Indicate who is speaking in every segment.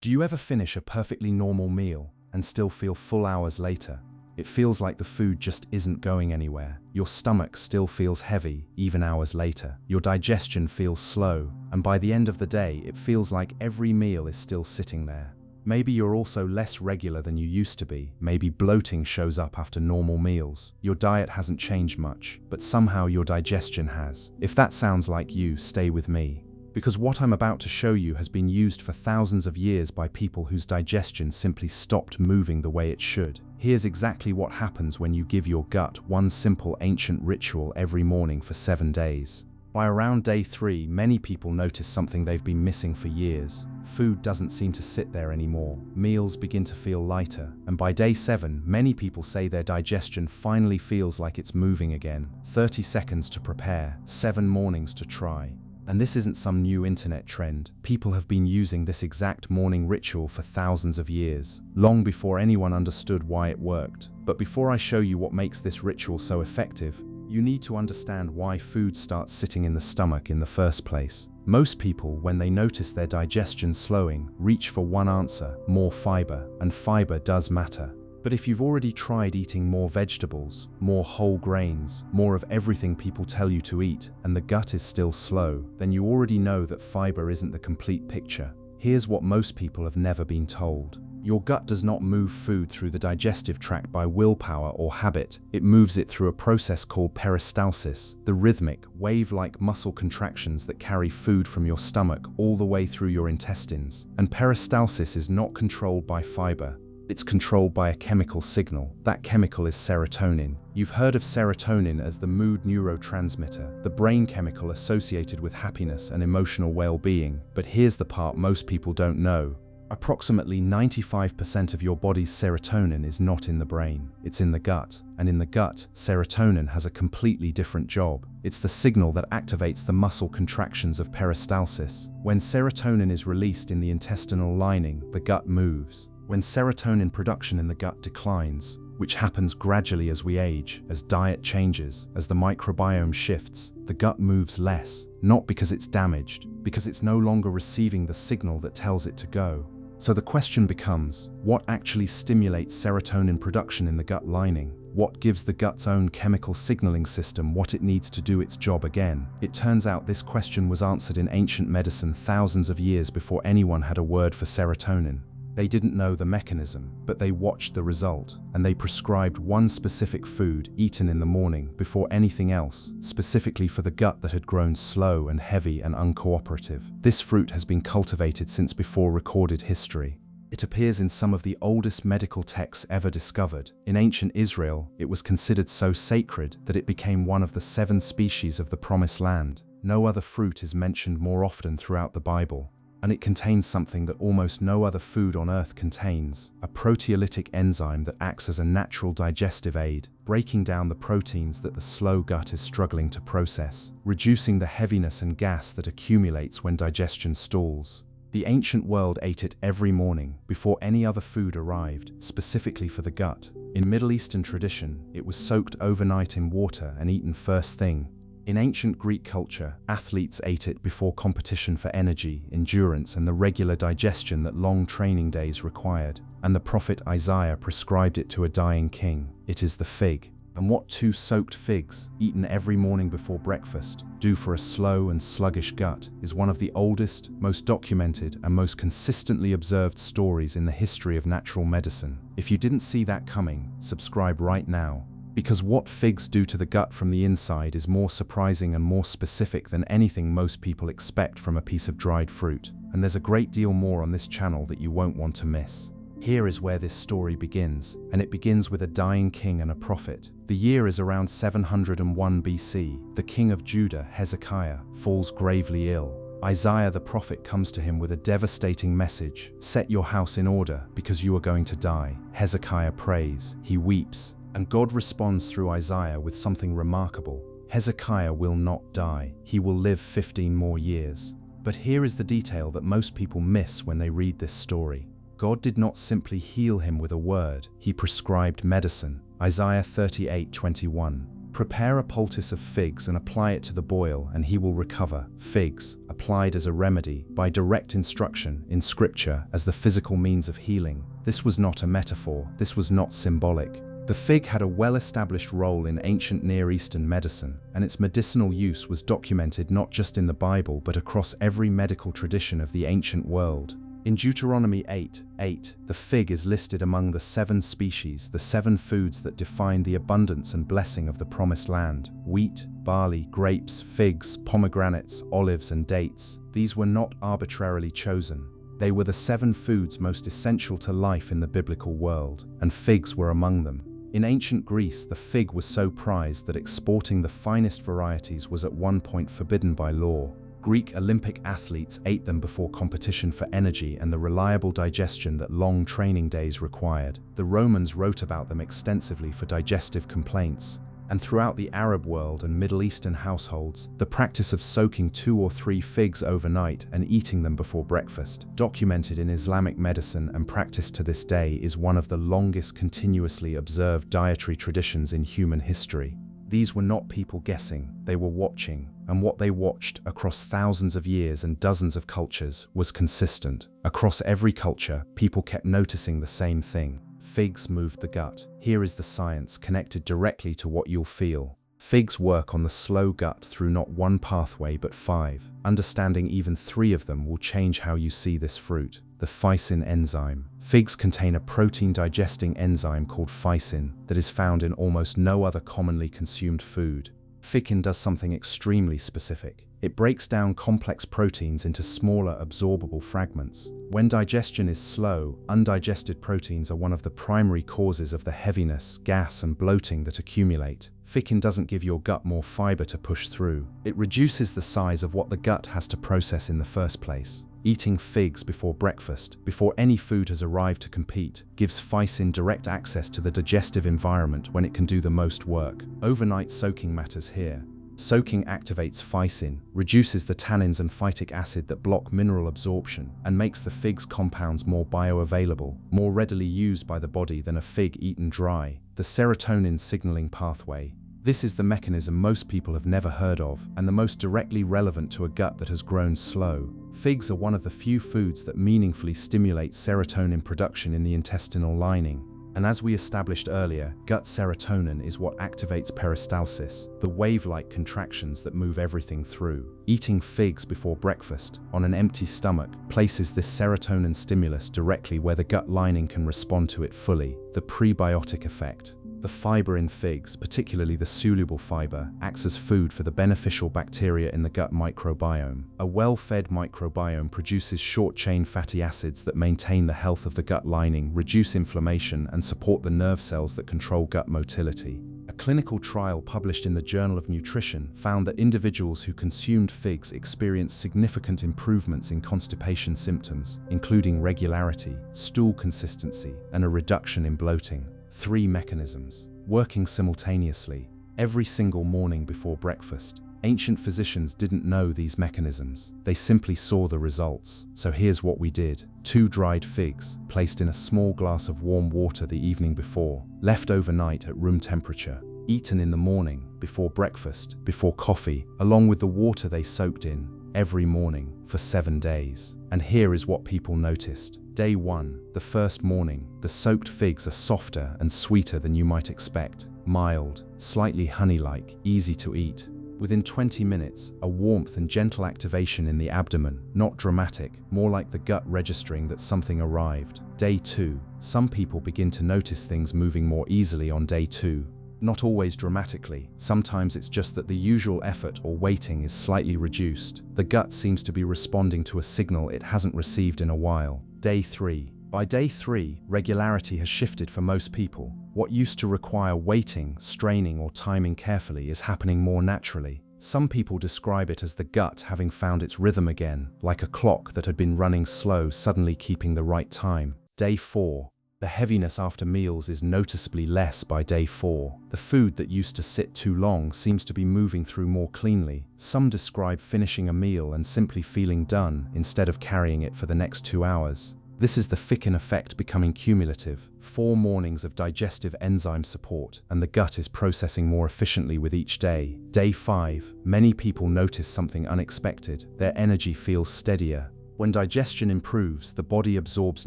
Speaker 1: Do you ever finish a perfectly normal meal and still feel full hours later? It feels like the food just isn't going anywhere. Your stomach still feels heavy, even hours later. Your digestion feels slow, and by the end of the day, it feels like every meal is still sitting there. Maybe you're also less regular than you used to be. Maybe bloating shows up after normal meals. Your diet hasn't changed much, but somehow your digestion has. If that sounds like you, stay with me. Because what I'm about to show you has been used for thousands of years by people whose digestion simply stopped moving the way it should. Here's exactly what happens when you give your gut one simple ancient ritual every morning for 7 days. By around day 3, many people notice something they've been missing for years. Food doesn't seem to sit there anymore. Meals begin to feel lighter. And by day 7, many people say their digestion finally feels like it's moving again. 30 seconds to prepare, 7 mornings to try. And this isn't some new internet trend. People have been using this exact morning ritual for thousands of years, long before anyone understood why it worked. But before I show you what makes this ritual so effective, you need to understand why food starts sitting in the stomach in the first place. Most people, when they notice their digestion slowing, reach for one answer: more fiber, and fiber does matter. But if you've already tried eating more vegetables, more whole grains, more of everything people tell you to eat, and the gut is still slow, then you already know that fiber isn't the complete picture. Here's what most people have never been told. Your gut does not move food through the digestive tract by willpower or habit. It moves it through a process called peristalsis, the rhythmic, wave-like muscle contractions that carry food from your stomach all the way through your intestines. And peristalsis is not controlled by fiber. It's controlled by a chemical signal. That chemical is serotonin. You've heard of serotonin as the mood neurotransmitter, the brain chemical associated with happiness and emotional well-being. But here's the part most people don't know. Approximately 95% of your body's serotonin is not in the brain. It's in the gut. And in the gut, serotonin has a completely different job. It's the signal that activates the muscle contractions of peristalsis. When serotonin is released in the intestinal lining, the gut moves. When serotonin production in the gut declines, which happens gradually as we age, as diet changes, as the microbiome shifts, the gut moves less, not because it's damaged, because it's no longer receiving the signal that tells it to go. So the question becomes, what actually stimulates serotonin production in the gut lining? What gives the gut's own chemical signaling system what it needs to do its job again? It turns out this question was answered in ancient medicine thousands of years before anyone had a word for serotonin. They didn't know the mechanism, but they watched the result, and they prescribed one specific food eaten in the morning before anything else, specifically for the gut that had grown slow and heavy and uncooperative. This fruit has been cultivated since before recorded history. It appears in some of the oldest medical texts ever discovered. In ancient Israel, it was considered so sacred that it became one of the 7 species of the Promised Land. No other fruit is mentioned more often throughout the Bible. And it contains something that almost no other food on earth contains, a proteolytic enzyme that acts as a natural digestive aid, breaking down the proteins that the slow gut is struggling to process, reducing the heaviness and gas that accumulates when digestion stalls. The ancient world ate it every morning, before any other food arrived, specifically for the gut. In Middle Eastern tradition, it was soaked overnight in water and eaten first thing. In ancient Greek culture, athletes ate it before competition for energy, endurance, and the regular digestion that long training days required. And the prophet Isaiah prescribed it to a dying king. It is the fig. And what 2 soaked figs, eaten every morning before breakfast, do for a slow and sluggish gut is one of the oldest, most documented, and most consistently observed stories in the history of natural medicine. If you didn't see that coming, subscribe right now. Because what figs do to the gut from the inside is more surprising and more specific than anything most people expect from a piece of dried fruit. And there's a great deal more on this channel that you won't want to miss. Here is where this story begins, and it begins with a dying king and a prophet. The year is around 701 BC. The king of Judah, Hezekiah, falls gravely ill. Isaiah the prophet comes to him with a devastating message: set your house in order, because you are going to die. Hezekiah prays, he weeps. And God responds through Isaiah with something remarkable. Hezekiah will not die. He will live 15 more years. But here is the detail that most people miss when they read this story. God did not simply heal him with a word. He prescribed medicine. Isaiah 38:21. Prepare a poultice of figs and apply it to the boil, and he will recover. Figs, applied as a remedy, by direct instruction in Scripture as the physical means of healing. This was not a metaphor, this was not symbolic. The fig had a well-established role in ancient Near Eastern medicine, and its medicinal use was documented not just in the Bible but across every medical tradition of the ancient world. In Deuteronomy 8:8, the fig is listed among the 7 species, the 7 foods that define the abundance and blessing of the Promised Land: wheat, barley, grapes, figs, pomegranates, olives, and dates. These were not arbitrarily chosen. They were the 7 foods most essential to life in the biblical world, and figs were among them. In ancient Greece, the fig was so prized that exporting the finest varieties was at one point forbidden by law. Greek Olympic athletes ate them before competition for energy and the reliable digestion that long training days required. The Romans wrote about them extensively for digestive complaints. And throughout the Arab world and Middle Eastern households, the practice of soaking 2 or 3 figs overnight and eating them before breakfast, documented in Islamic medicine and practiced to this day, is one of the longest continuously observed dietary traditions in human history. These were not people guessing, they were watching, and what they watched across thousands of years and dozens of cultures was consistent. Across every culture, people kept noticing the same thing. Figs moved the gut. Here is the science connected directly to what you'll feel. Figs work on the slow gut through not 1 pathway but 5. Understanding even 3 of them will change how you see this fruit. The Ficin enzyme. Figs contain a protein-digesting enzyme called Ficin that is found in almost no other commonly consumed food. Ficin does something extremely specific. It breaks down complex proteins into smaller, absorbable fragments. When digestion is slow, undigested proteins are one of the primary causes of the heaviness, gas, and bloating that accumulate. Ficin doesn't give your gut more fiber to push through. It reduces the size of what the gut has to process in the first place. Eating figs before breakfast, before any food has arrived to compete, gives Ficin direct access to the digestive environment when it can do the most work. Overnight soaking matters here. Soaking activates Ficin, reduces the tannins and phytic acid that block mineral absorption, and makes the fig's compounds more bioavailable, more readily used by the body than a fig eaten dry. The serotonin signaling pathway. This is the mechanism most people have never heard of, and the most directly relevant to a gut that has grown slow. Figs are one of the few foods that meaningfully stimulate serotonin production in the intestinal lining. And as we established earlier, gut serotonin is what activates peristalsis, the wave-like contractions that move everything through. Eating figs before breakfast, on an empty stomach, places this serotonin stimulus directly where the gut lining can respond to it fully, the prebiotic effect. The fiber in figs, particularly the soluble fiber, acts as food for the beneficial bacteria in the gut microbiome. A well-fed microbiome produces short-chain fatty acids that maintain the health of the gut lining, reduce inflammation, and support the nerve cells that control gut motility. A clinical trial published in the Journal of Nutrition found that individuals who consumed figs experienced significant improvements in constipation symptoms, including regularity, stool consistency, and a reduction in bloating. 3 mechanisms, working simultaneously, every single morning before breakfast. Ancient physicians didn't know these mechanisms. They simply saw the results. So here's what we did. 2 dried figs, placed in a small glass of warm water the evening before, left overnight at room temperature, eaten in the morning, before breakfast, before coffee, along with the water they soaked in, every morning, for 7 days. And here is what people noticed. Day 1, the first morning, the soaked figs are softer and sweeter than you might expect. Mild, slightly honey-like, easy to eat. Within 20 minutes, a warmth and gentle activation in the abdomen, not dramatic, more like the gut registering that something arrived. Day 2, some people begin to notice things moving more easily on day 2. Not always dramatically, sometimes it's just that the usual effort or waiting is slightly reduced. The gut seems to be responding to a signal it hasn't received in a while. Day 3. By day 3, regularity has shifted for most people. What used to require waiting, straining, or timing carefully is happening more naturally. Some people describe it as the gut having found its rhythm again, like a clock that had been running slow suddenly keeping the right time. Day 4. The heaviness after meals is noticeably less by day 4. The food that used to sit too long seems to be moving through more cleanly. Some describe finishing a meal and simply feeling done instead of carrying it for the next 2 hours. This is the Ficin effect becoming cumulative. 4 mornings of digestive enzyme support, and the gut is processing more efficiently with each day. Day 5, many people notice something unexpected. Their energy feels steadier. When digestion improves, the body absorbs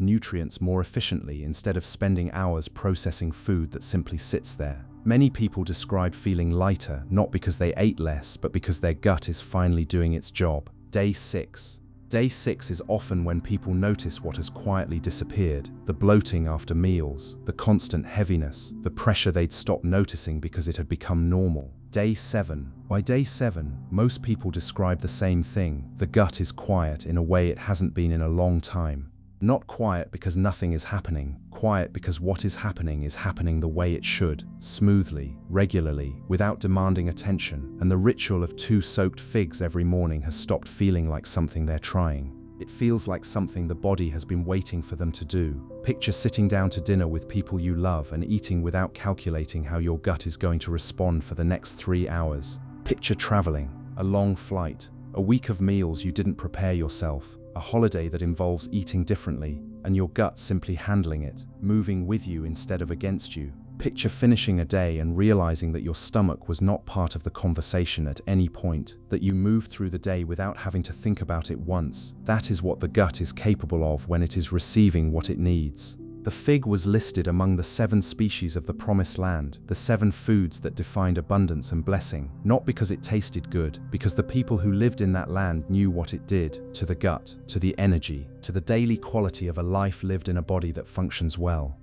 Speaker 1: nutrients more efficiently instead of spending hours processing food that simply sits there. Many people describe feeling lighter, not because they ate less, but because their gut is finally doing its job. Day 6. Day 6 is often when people notice what has quietly disappeared: the bloating after meals, the constant heaviness, the pressure they'd stopped noticing because it had become normal. Day 7. By day 7, most people describe the same thing. The gut is quiet in a way it hasn't been in a long time. Not quiet because nothing is happening, quiet because what is happening the way it should, smoothly, regularly, without demanding attention, and the ritual of 2 soaked figs every morning has stopped feeling like something they're trying. It feels like something the body has been waiting for them to do. Picture sitting down to dinner with people you love and eating without calculating how your gut is going to respond for the next 3 hours. Picture traveling, a long flight, a week of meals you didn't prepare yourself, a holiday that involves eating differently, and your gut simply handling it, moving with you instead of against you. Picture finishing a day and realizing that your stomach was not part of the conversation at any point, that you moved through the day without having to think about it once. That is what the gut is capable of when it is receiving what it needs. The fig was listed among the 7 species of the Promised Land, the 7 foods that defined abundance and blessing, not because it tasted good, because the people who lived in that land knew what it did to the gut, to the energy, to the daily quality of a life lived in a body that functions well.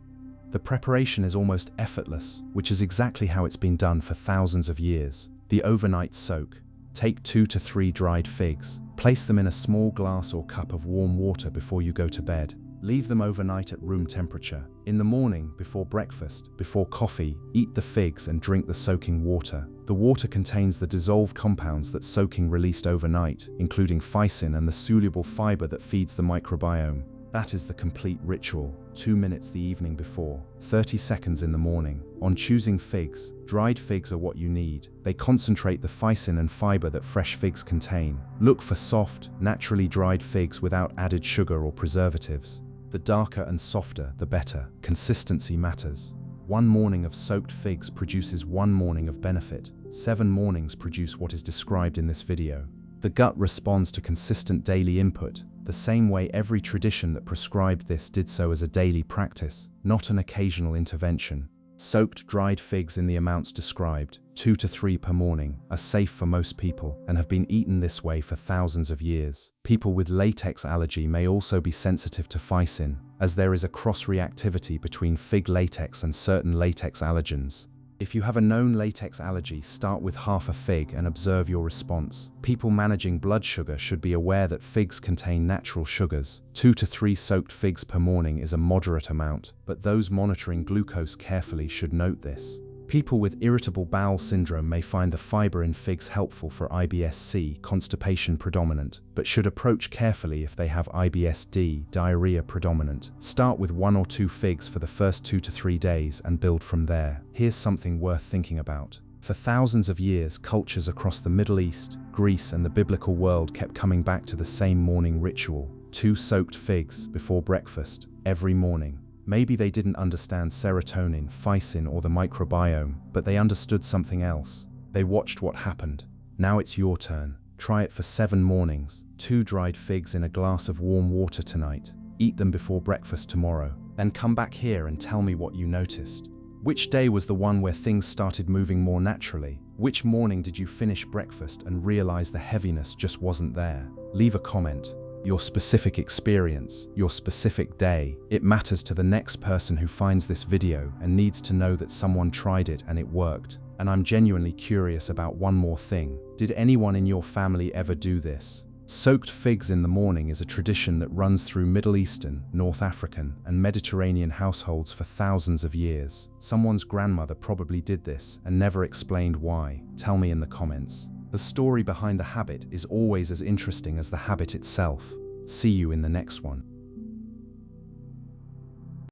Speaker 1: The preparation is almost effortless, which is exactly how it's been done for thousands of years. The overnight soak. Take 2 to 3 dried figs. Place them in a small glass or cup of warm water before you go to bed. Leave them overnight at room temperature. In the morning, before breakfast, before coffee, eat the figs and drink the soaking water. The water contains the dissolved compounds that soaking released overnight, including ficin and the soluble fiber that feeds the microbiome. That is the complete ritual. 2 minutes the evening before, 30 seconds in the morning. On choosing figs, dried figs are what you need. They concentrate the ficin and fiber that fresh figs contain. Look for soft, naturally dried figs without added sugar or preservatives. The darker and softer, the better. Consistency matters. 1 morning of soaked figs produces 1 morning of benefit. 7 mornings produce what is described in this video. The gut responds to consistent daily input, the same way every tradition that prescribed this did so as a daily practice, not an occasional intervention. Soaked dried figs in the amounts described, 2 to 3 per morning, are safe for most people and have been eaten this way for thousands of years. People with latex allergy may also be sensitive to ficin, as there is a cross-reactivity between fig latex and certain latex allergens. If you have a known latex allergy, start with half a fig and observe your response. People managing blood sugar should be aware that figs contain natural sugars. 2 to 3 soaked figs per morning is a moderate amount, but those monitoring glucose carefully should note this. People with irritable bowel syndrome may find the fiber in figs helpful for IBS-C, constipation predominant, but should approach carefully if they have IBS-D, diarrhea predominant. Start with 1 or 2 figs for the first 2 to 3 days and build from there. Here's something worth thinking about. For thousands of years, cultures across the Middle East, Greece, and the biblical world kept coming back to the same morning ritual: 2 soaked figs before breakfast, every morning. Maybe they didn't understand serotonin, ficin, or the microbiome, but they understood something else. They watched what happened. Now it's your turn. Try it for 7 mornings. 2 dried figs in a glass of warm water tonight. Eat them before breakfast tomorrow. Then come back here and tell me what you noticed. Which day was the one where things started moving more naturally? Which morning did you finish breakfast and realize the heaviness just wasn't there? Leave a comment. Your specific experience, your specific day. It matters to the next person who finds this video and needs to know that someone tried it and it worked. And I'm genuinely curious about one more thing. Did anyone in your family ever do this? Soaked figs in the morning is a tradition that runs through Middle Eastern, North African, and Mediterranean households for thousands of years. Someone's grandmother probably did this and never explained why. Tell me in the comments. The story behind the habit is always as interesting as the habit itself. See you in the next one.